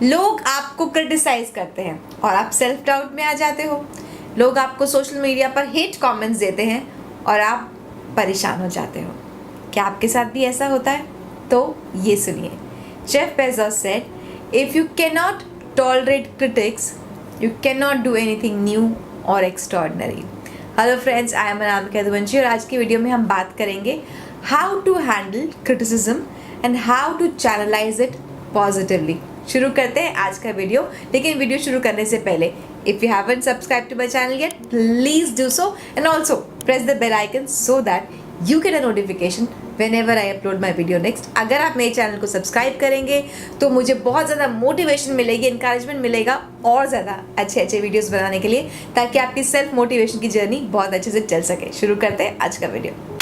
लोग आपको क्रिटिसाइज करते हैं और आप सेल्फ डाउट में आ जाते हो। लोग आपको सोशल मीडिया पर हेट कमेंट्स देते हैं और आप परेशान हो जाते हो। क्या आपके साथ भी ऐसा होता है? तो ये सुनिए। Jeff Bezos said, if you can not tolerate critics, you can not do anything new और extraordinary. Hello friends, I am Anamika Yaduvanshi और आज की वीडियो में हम बात करेंगे how to handle criticism and how to channelise it positively. शुरू करते हैं आज का वीडियो, लेकिन वीडियो शुरू करने से पहले if you haven't subscribe to my channel yet, please do so and also press the bell icon so that you get a notification whenever I upload my video next। अगर आप मेरे channel को subscribe करेंगे तो मुझे बहुत ज़्यादा motivation मिलेगी, इंकरेजमेंट मिलेगा और ज़्यादा अच्छे अच्छे वीडियोस बनाने के लिए, ताकि आपकी सेल्फ मोटिवेशन की जर्नी बहुत अच्छे से चल सके। शुरू करते हैं आज का वीडियो।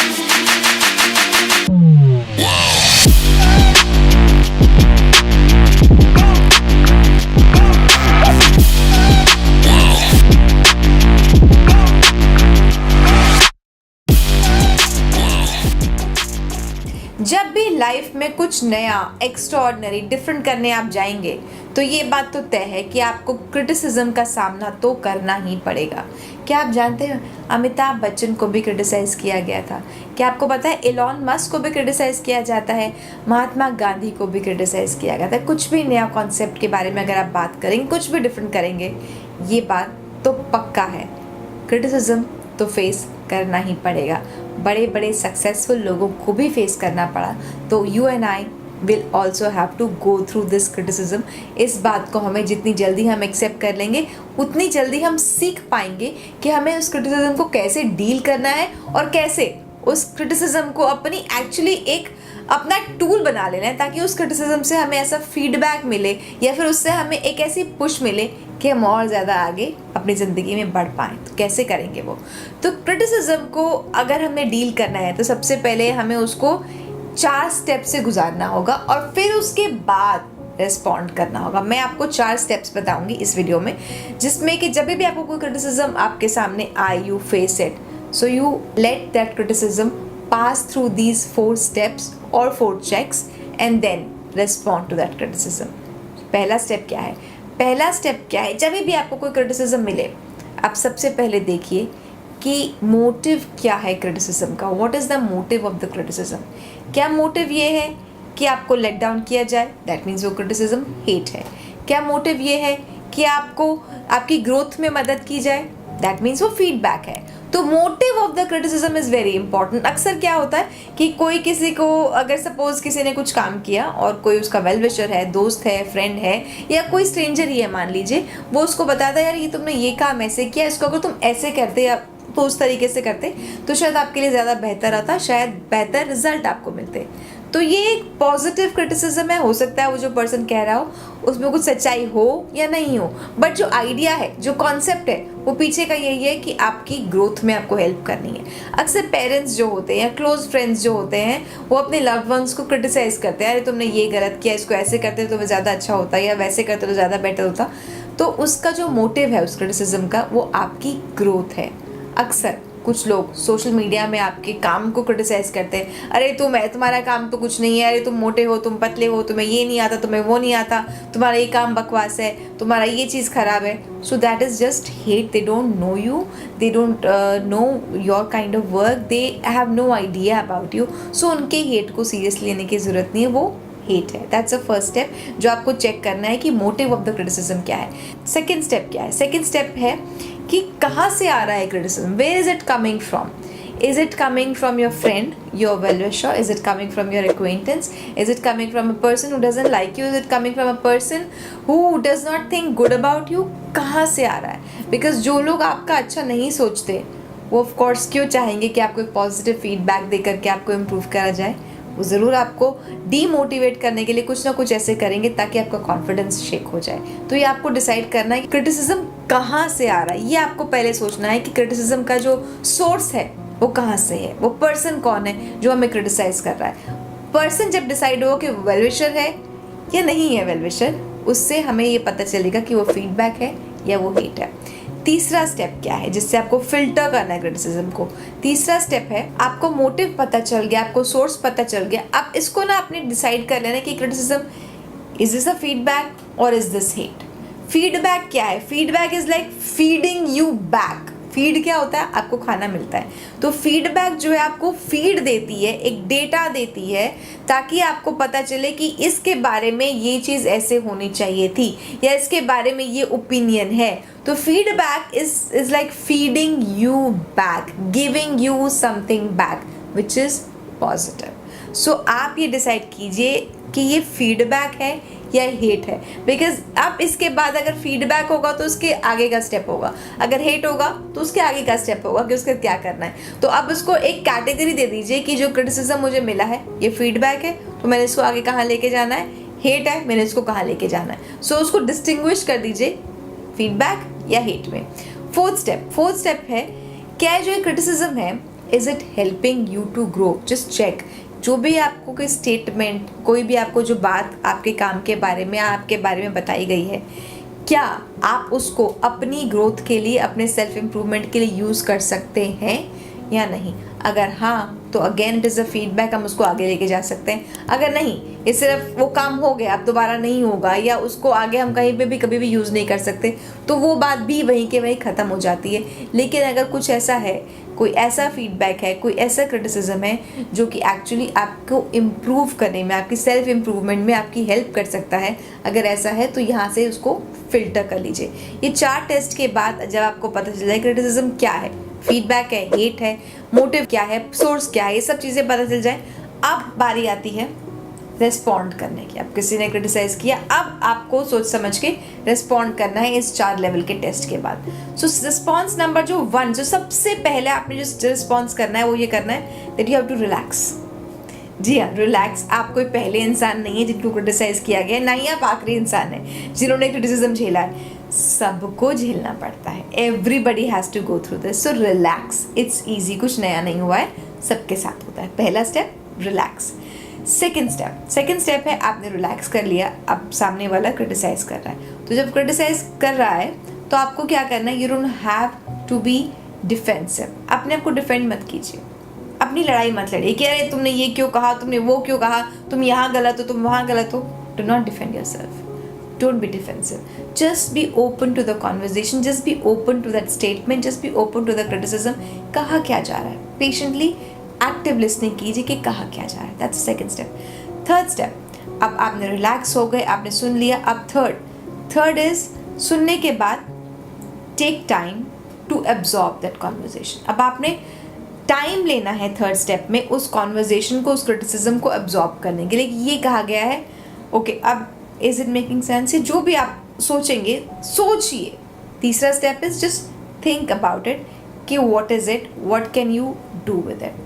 जब भी लाइफ में कुछ नया, एक्स्ट्राऑर्डिनरी, डिफरेंट करने आप जाएंगे तो ये बात तो तय है कि आपको क्रिटिसिज्म का सामना तो करना ही पड़ेगा। क्या आप जानते हैं अमिताभ बच्चन को भी क्रिटिसाइज किया गया था? क्या आपको पता है एलॉन मस्क को भी क्रिटिसाइज किया जाता है? महात्मा गांधी को भी क्रिटिसाइज किया गया था। कुछ भी नया कॉन्सेप्ट के बारे में अगर आप बात करेंगे, कुछ भी डिफरेंट करेंगे, ये बात तो पक्का है, क्रिटिसिज्म तो फेस करना ही पड़ेगा। बड़े बड़े सक्सेसफुल लोगों को भी फेस करना पड़ा, तो you and I will also have to go through this criticism. इस बात को हमें जितनी जल्दी हम एक्सेप्ट कर लेंगे, उतनी जल्दी हम सीख पाएंगे कि हमें उस क्रिटिसिज्म को कैसे डील करना है और कैसे उस क्रिटिसिज्म को अपनी एक्चुअली एक अपना टूल बना लेना है, ताकि उस क्रिटिसिज्म से हमें ऐसा फीडबैक मिले या फिर उससे हमें एक ऐसी पुश मिले कि हम और ज़्यादा आगे अपनी ज़िंदगी में बढ़ पाएँ। तो कैसे करेंगे वो? तो क्रिटिसिज्म को अगर हमें डील करना है तो सबसे पहले हमें उसको 4 स्टेप से गुजारना होगा और फिर उसके बाद रिस्पॉन्ड करना होगा। मैं आपको 4 स्टेप्स बताऊंगी इस वीडियो में, जिसमें कि जब भी आपको कोई क्रिटिसिज्म आपके सामने आए, you face it, so you let that criticism pass through these 4 steps और 4 checks and then respond to that criticism. पहला स्टेप क्या है? पहला स्टेप क्या है? जब भी आपको कोई क्रिटिसिज्म मिले, आप सबसे पहले देखिए कि मोटिव क्या है क्रिटिसिज्म का। What is the motive of the criticism? क्या मोटिव ये है कि आपको लेट डाउन किया जाए? दैट मीन्स वो क्रिटिसिज्म हेट है। क्या मोटिव ये है कि आपको आपकी ग्रोथ में मदद की जाए? दैट मीन्स वो फीडबैक है। तो motive of the criticism is very important. अक्सर क्या होता है कि कोई किसी को, अगर सपोज किसी ने कुछ काम किया और कोई उसका वेल विशर है, दोस्त है, फ्रेंड है या कोई स्ट्रेंजर ही है मान लीजिए, वो उसको बताता है यार ये तुमने ये काम ऐसे किया, इसको अगर तुम ऐसे करते या तो उस तरीके से करते तो शायद आपके लिए ज़्यादा बेहतर आता, शायद बेहतर रिजल्ट आपको मिलते। तो ये एक पॉजिटिव क्रिटिसिज्म है। हो सकता है वो जो पर्सन कह रहा हो उसमें कुछ सच्चाई हो या नहीं हो, बट जो आइडिया है, जो कॉन्सेप्ट है, वो पीछे का यही है कि आपकी ग्रोथ में आपको हेल्प करनी है। अक्सर पेरेंट्स जो होते हैं या क्लोज फ्रेंड्स जो होते हैं, वो अपने लव्ड वंस को क्रिटिसाइज करते हैं, अरे तुमने ये गलत किया, इसको ऐसे करते तो ज़्यादा अच्छा होता या वैसे करते तो ज़्यादा बेटर होता। तो उसका जो मोटिव है उस क्रिटिसिज्म का, वो आपकी ग्रोथ है। अक्सर कुछ लोग सोशल मीडिया में आपके काम को क्रिटिसाइज करते हैं, अरे तुम्हारा काम तो कुछ नहीं है, अरे तुम मोटे हो, तुम पतले हो, तुम्हें ये नहीं आता, तुम्हें वो नहीं आता, तुम्हारा ये काम बकवास है, तुम्हारा ये चीज़ खराब है। So that is just hate. They don't know you, they don't know your kind of work, they have no idea about you. So उनके हेट को सीरियसली लेने की ज़रूरत नहीं है, वो हेट है। दैट्स अ फर्स्ट स्टेप जो आपको चेक करना है कि मोटिव ऑफ द क्रिटिसिज्म क्या है। सेकेंड स्टेप क्या है? सेकेंड स्टेप है कि कहाँ से आ रहा है criticism? Where is it coming from? Is it coming from your friend, your well-wisher? Is it coming from your acquaintance? Is it coming from a person who doesn't like you? Is it coming from a person who does not think good about you? कहाँ से आ रहा है? Because जो लोग आपका अच्छा नहीं सोचते, वो ऑफ कोर्स क्यों चाहेंगे कि आपको एक पॉजिटिव फीडबैक दे करके आपको इम्प्रूव करा जाए? वो ज़रूर आपको डीमोटिवेट करने के लिए कुछ ना कुछ ऐसे करेंगे ताकि आपका कॉन्फिडेंस शेक हो जाए। तो ये आपको डिसाइड करना है कि क्रिटिसिज्म कहाँ से आ रहा है। ये आपको पहले सोचना है कि क्रिटिसिज्म का जो सोर्स है वो कहाँ से है, वो पर्सन कौन है जो हमें क्रिटिसाइज कर रहा है। पर्सन जब डिसाइड हो कि वेल विशर है या नहीं है वेल विशर, उससे हमें ये पता चलेगा कि वो फीडबैक है या वो हेट है। तीसरा स्टेप क्या है जिससे आपको फिल्टर करना है क्रिटिसिज्म को? तीसरा स्टेप है, आपको मोटिव पता चल गया, आपको सोर्स पता चल गया, आप इसको ना आपने डिसाइड कर लेना कि criticism is this a feedback और इज दिस हेट? फीडबैक क्या है? Feedback is like feeding you back. Feed क्या होता है? आपको खाना मिलता है। तो फीडबैक जो है आपको फीड देती है, एक डेटा देती है, ताकि आपको पता चले कि इसके बारे में ये चीज़ ऐसे होनी चाहिए थी, या इसके बारे में ये ओपिनियन है। तो feedback is like feeding you back, giving you something back which is positive. So आप ये डिसाइड कीजिए कि ये फीडबैक है या हेट है। बिकॉज अब इसके बाद अगर फीडबैक होगा तो उसके आगे का स्टेप होगा, अगर हेट होगा तो उसके आगे का स्टेप होगा कि उसका क्या करना है। तो अब उसको एक कैटेगरी दे दीजिए कि जो क्रिटिसिज्म मुझे मिला है ये फीडबैक है, तो मैंने इसको आगे कहाँ लेके जाना है, हेट है, मैंने इसको कहाँ लेके जाना है। सो उसको डिस्टिंग्विश कर दीजिए फीडबैक या हेट में। फोर्थ स्टेप है, क्या जो क्रिटिसिज्म है is it helping you to grow? Just check. जो भी आपको कोई स्टेटमेंट, कोई भी आपको जो बात आपके काम के बारे में, आपके बारे में बताई गई है, क्या आप उसको अपनी ग्रोथ के लिए, अपने सेल्फ इम्प्रूवमेंट के लिए यूज़ कर सकते हैं या नहीं? अगर हाँ, तो again it is a feedback, हम उसको आगे लेके जा सकते हैं। अगर नहीं, ये सिर्फ वो काम हो गया, अब दोबारा नहीं होगा, या उसको आगे हम कहीं पे भी कभी भी यूज़ नहीं कर सकते, तो वो बात भी वहीं के वहीं ख़त्म हो जाती है। लेकिन अगर कुछ ऐसा है, कोई ऐसा फीडबैक है, कोई ऐसा क्रिटिसिज्म है जो कि एक्चुअली आपको इम्प्रूव करने में, आपकी सेल्फ इम्प्रूवमेंट में आपकी हेल्प कर सकता है, अगर ऐसा है तो यहाँ से उसको फिल्टर कर लीजिए। ये 4 टेस्ट के बाद जब आपको पता चल जाए क्रिटिसिज्म क्या है, फीडबैक है, हेट है, मोटिव क्या है, सोर्स क्या है, ये सब चीज़ें पता चल जाए, अब बारी आती है रेस्पॉन्ड करने की। अब किसी ने क्रिटिसाइज किया, अब आपको सोच समझ के रेस्पॉन्ड करना है इस 4 लेवल के टेस्ट के बाद। सो रिस्पॉन्स नंबर जो 1, जो सबसे पहले आपने जो रिस्पॉन्स करना है वो ये करना है that you have to relax. जी हाँ, रिलैक्स। आप कोई पहले इंसान नहीं है जिनको क्रिटिसाइज किया गया, ना ही आप आखिरी इंसान है जिन्होंने क्रिटिसिज्म झेला है। सबको झेलना पड़ता है, everybody has to go through this. So relax, it's easy, कुछ नया नहीं हुआ है, सबके साथ होता है। पहला स्टेप रिलैक्स। सेकेंड स्टेप है, आपने रिलैक्स कर लिया, अब सामने वाला क्रिटिसाइज कर रहा है, तो जब क्रिटिसाइज कर रहा है तो आपको क्या करना है, you don't have to be defensive. अपने आप को डिफेंड मत कीजिए, अपनी लड़ाई मत लड़िए कि अरे तुमने ये क्यों कहा, तुमने वो क्यों कहा, तुम यहाँ गलत हो, तुम वहाँ गलत हो। Do not defend yourself, don't be defensive, just be open to the conversation, just be open to that statement, just be open to the criticism। कहा क्या जा रहा है, patiently active listening कीजिए कि कहा क्या जा रहा है। that's the second step। third step, अब आपने रिलैक्स हो गए, आपने सुन लिया। अब third is सुनने के बाद take time to absorb that conversation। अब आपने टाइम लेना है थर्ड स्टेप में उस कॉन्वर्जेशन को, उस क्रिटिसिज्म को एब्जॉर्ब करने के लिए। ये कहा गया है, ओके, अब इज इट मेकिंग सेंस? जो भी आप सोचेंगे सोचिए। तीसरा step is just think about it कि what is it, what can you do with it.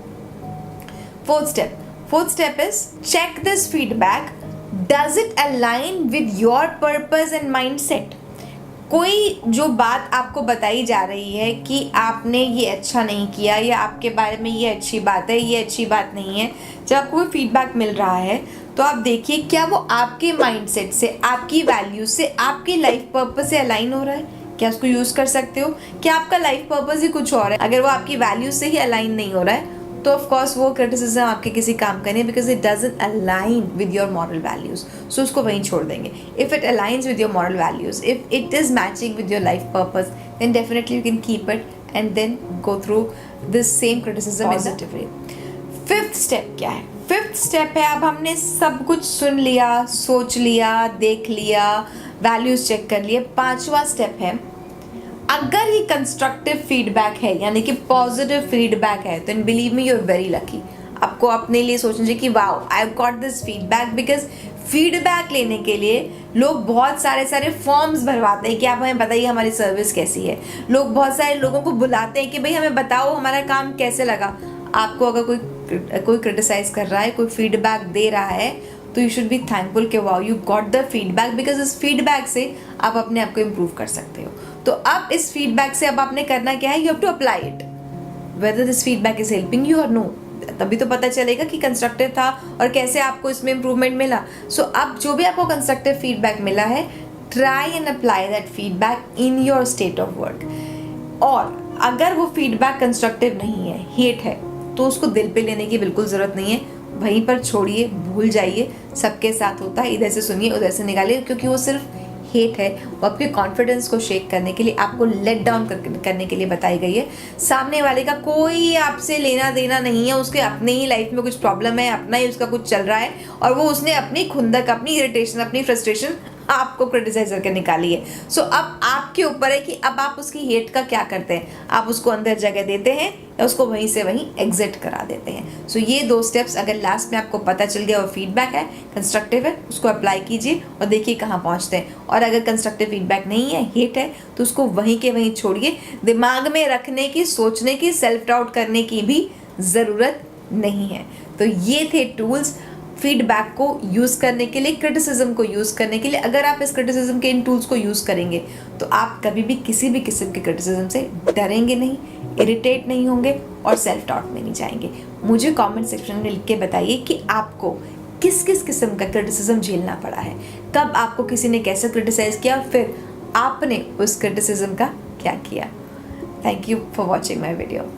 Fourth step is check this feedback, does it align with your purpose and mindset. कोई जो बात आपको बताई जा रही है कि आपने ये अच्छा नहीं किया, या आपके बारे में ये अच्छी बात है, ये अच्छी बात नहीं है, जब आपको कोई फीडबैक मिल रहा है तो आप देखिए क्या वो आपके माइंडसेट से, आपकी वैल्यू से, आपकी लाइफ पर्पस से अलाइन हो रहा है, क्या उसको यूज़ कर सकते हो? क्या आपका लाइफ पर्पस ही कुछ और है? अगर वो आपकी वैल्यू से ही अलाइन नहीं हो रहा है तो ऑफ कोर्स वो क्रिटिसिज्म आपके किसी काम का नहीं, because it doesn't align with your moral values. So उसको वहीं छोड़ देंगे। If it aligns with your moral values, if it is matching with your life purpose, then definitely you can keep it and then go through this same criticism in a way. Fifth step क्या है? Fifth step है, अब हमने सब कुछ सुन लिया, सोच लिया, देख लिया, वैल्यूज चेक कर लिए। 5वां स्टेप है, अगर ये कंस्ट्रक्टिव फीडबैक है यानी कि पॉजिटिव फीडबैक है, then believe me you are very lucky. आपको अपने लिए सोचना चाहिए कि wow, I got this feedback. Because feedback लेने के लिए लोग बहुत सारे फॉर्म्स भरवाते हैं कि आप हमें बताइए हमारी सर्विस कैसी है। लोग बहुत सारे लोगों को बुलाते हैं कि भाई हमें बताओ हमारा काम कैसे लगा। आपको अगर कोई क्रिटिसाइज कर रहा है, कोई फीडबैक दे रहा है, तो यू शुड बी थैंकफुल कि wow you got the feedback, because इस फीडबैक से आप अपने आप को इम्प्रूव कर सकते हो। तो अब इस फीडबैक से अब आपने करना क्या है, you have to apply it whether this feedback is helping you और नो। तभी तो पता चलेगा कि कंस्ट्रक्टिव था और कैसे आपको इसमें इम्प्रूवमेंट मिला। सो अब जो भी आपको कंस्ट्रक्टिव फीडबैक मिला है, try and apply that feedback in your state of work. और अगर वो फीडबैक कंस्ट्रक्टिव नहीं है, हेट है, तो उसको दिल पे लेने की बिल्कुल ज़रूरत नहीं है। वहीं पर छोड़िए, भूल जाइए। सबके साथ होता है, इधर से सुनिए उधर से निकालिए, क्योंकि वो सिर्फ हेट है। वो आपके कॉन्फिडेंस को शेक करने के लिए, आपको लेट डाउन करने के लिए बताई गई है। सामने वाले का कोई आपसे लेना देना नहीं है, उसके अपने ही लाइफ में कुछ प्रॉब्लम है, अपना ही उसका कुछ चल रहा है, और वो उसने अपनी खुंदक, अपनी इरिटेशन, अपनी फ्रस्ट्रेशन आपको क्रिटिसाइज करके निकाली है। सो अब आपके ऊपर है कि अब आप उसकी हेट का क्या करते हैं। आप उसको अंदर जगह देते हैं या उसको वहीं से वहीं एग्जिट करा देते हैं। सो ये 2 स्टेप्स अगर लास्ट में आपको पता चल गया और फीडबैक है, कंस्ट्रक्टिव है, उसको अप्लाई कीजिए और देखिए कहाँ पहुँचते हैं। और अगर कंस्ट्रक्टिव फीडबैक नहीं है, हेट है, तो उसको वहीं के वहीं छोड़िए। दिमाग में रखने की, सोचने की, सेल्फ डाउट करने की भी ज़रूरत नहीं है। तो ये थे टूल्स फीडबैक को यूज़ करने के लिए, क्रिटिसिज्म को यूज़ करने के लिए। अगर आप इस क्रिटिसिज्म के इन टूल्स को यूज़ करेंगे तो आप कभी भी किसी भी किस्म के क्रिटिसिज्म से डरेंगे नहीं, इरिटेट नहीं होंगे और सेल्फ डाउट में नहीं जाएंगे। मुझे कमेंट सेक्शन में लिख के बताइए कि आपको किस किस किस्म का क्रिटिसिज्म झेलना पड़ा है, कब आपको किसी ने कैसे क्रिटिसाइज़ किया, फिर आपने उस क्रिटिसिज्म का क्या किया। Thank you for watching my video.